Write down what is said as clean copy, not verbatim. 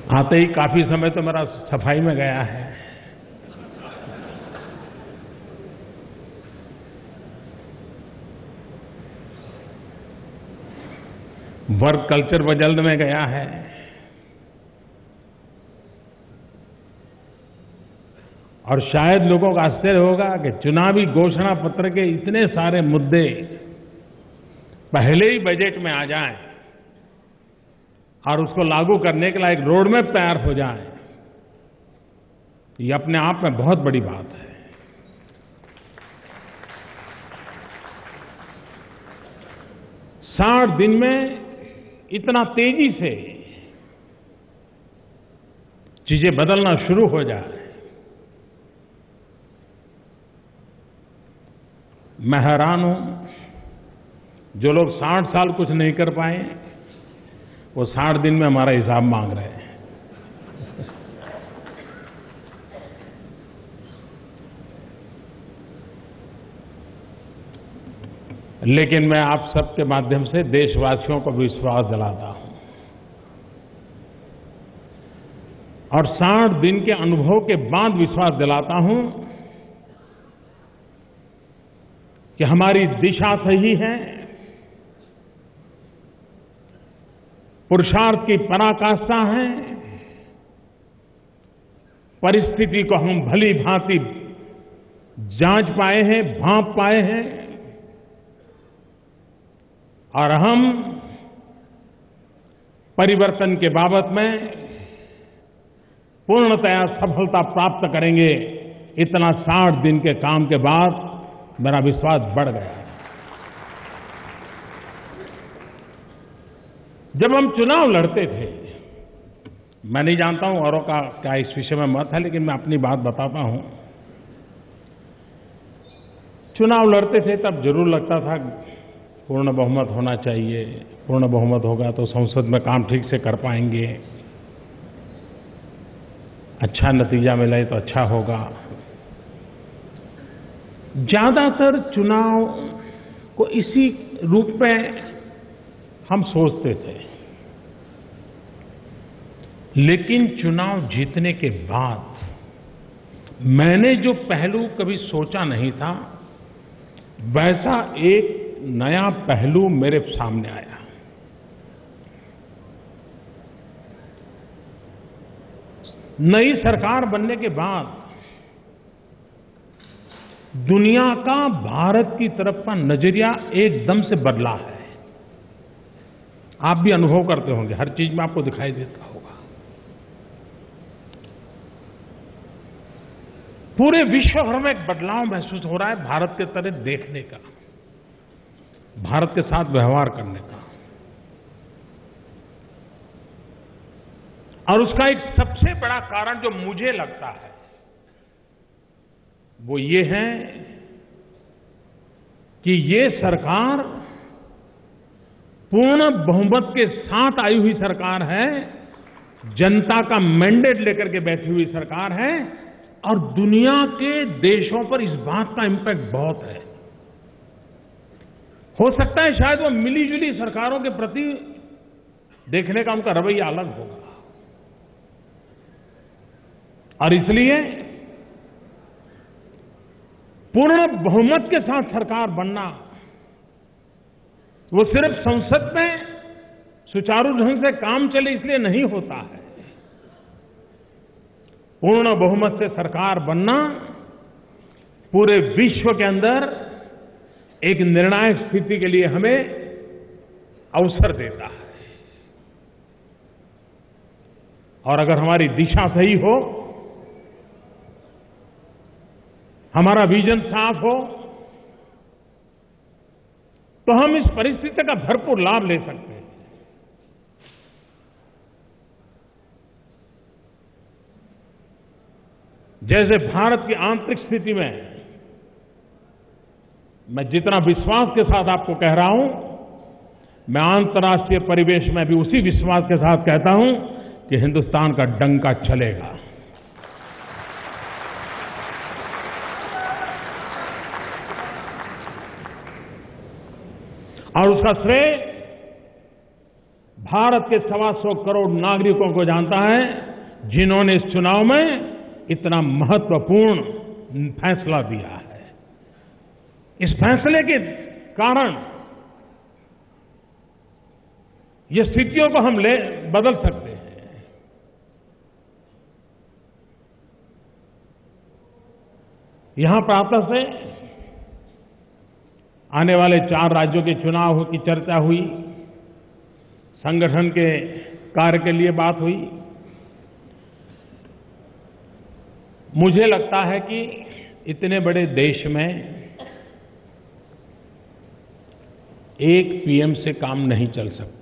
आते ही काफी समय तो मेरा सफाई में गया है। वर्क कल्चर बदलने में गया है। और शायद लोगों का आश्चर्य होगा कि चुनावी घोषणा पत्र के इतने सारे मुद्दे पहले ही बजट में आ जाएं और उसको लागू करने के लिए एक रोड मैप तैयार हो जाए, ये अपने आप में बहुत बड़ी बात है। साठ दिन में इतना तेजी से चीजें बदलना शुरू हो जाए, मैं हैरान हूं। जो लोग 60 साल कुछ नहीं कर पाए, वो 60 दिन में हमारा हिसाब मांग रहे हैं। लेकिन मैं आप सबके माध्यम से देशवासियों को विश्वास दिलाता हूं और 60 दिन के अनुभव के बाद विश्वास दिलाता हूं कि हमारी दिशा सही है, पुरुषार्थ की पराकाष्ठा है, परिस्थिति को हम भली भांति जांच पाए हैं, भांप पाए हैं और हम परिवर्तन के बाबत में पूर्णतया सफलता प्राप्त करेंगे। इतना 60 दिन के काम के बाद मेरा विश्वास बढ़ गया। जब हम चुनाव लड़ते थे, मैं नहीं जानता हूं औरों का क्या इस विषय में मत है, लेकिन मैं अपनी बात बताता हूं। चुनाव लड़ते थे तब जरूर लगता था पूर्ण बहुमत होना चाहिए, पूर्ण बहुमत होगा तो संसद में काम ठीक से कर पाएंगे, अच्छा नतीजा मिले तो अच्छा होगा। ज्यादातर चुनाव को इसी रूप में हम सोचते थे, लेकिन चुनाव जीतने के बाद मैंने जो पहलू कभी सोचा नहीं था, वैसा एक नया पहलू मेरे सामने आया। नई सरकार बनने के बाद दुनिया का भारत की तरफ का नजरिया एकदम से बदला है। आप भी अनुभव करते होंगे, हर चीज में आपको दिखाई देता होगा। पूरे विश्व भर में एक बदलाव महसूस हो रहा है भारत के तरह देखने का, भारत के साथ व्यवहार करने का। और उसका एक सबसे बड़ा कारण जो मुझे लगता है वो ये है कि ये सरकार पूर्ण बहुमत के साथ आई हुई सरकार है, जनता का मैंडेट लेकर के बैठी हुई सरकार है और दुनिया के देशों पर इस बात का इंपैक्ट बहुत है। हो सकता है शायद वो मिली जुली सरकारों के प्रति देखने का उनका रवैया अलग होगा और इसलिए पूर्ण बहुमत के साथ सरकार बनना वो सिर्फ संसद में सुचारू ढंग से काम चले इसलिए नहीं होता है। पूर्ण बहुमत से सरकार बनना पूरे विश्व के अंदर एक निर्णायक स्थिति के लिए हमें अवसर देता है। और अगर हमारी दिशा सही हो, हमारा विजन साफ हो, तो हम इस परिस्थिति का भरपूर लाभ ले सकते हैं। जैसे भारत की आंतरिक स्थिति में मैं जितना विश्वास के साथ आपको कह रहा हूं, मैं अंतर्राष्ट्रीय परिवेश में भी उसी विश्वास के साथ कहता हूं कि हिंदुस्तान का डंका चलेगा। और उसका श्रेय भारत के 125 करोड़ नागरिकों को जानता है, जिन्होंने इस चुनाव में इतना महत्वपूर्ण फैसला दिया है। इस फैसले के कारण ये स्थितियों को हम बदल सकते हैं। यहां प्रातः से आने वाले 4 राज्यों के चुनाव की चर्चा हुई, संगठन के कार्य के लिए बात हुई। मुझे लगता है कि इतने बड़े देश में एक पीएम से काम नहीं चल सकता।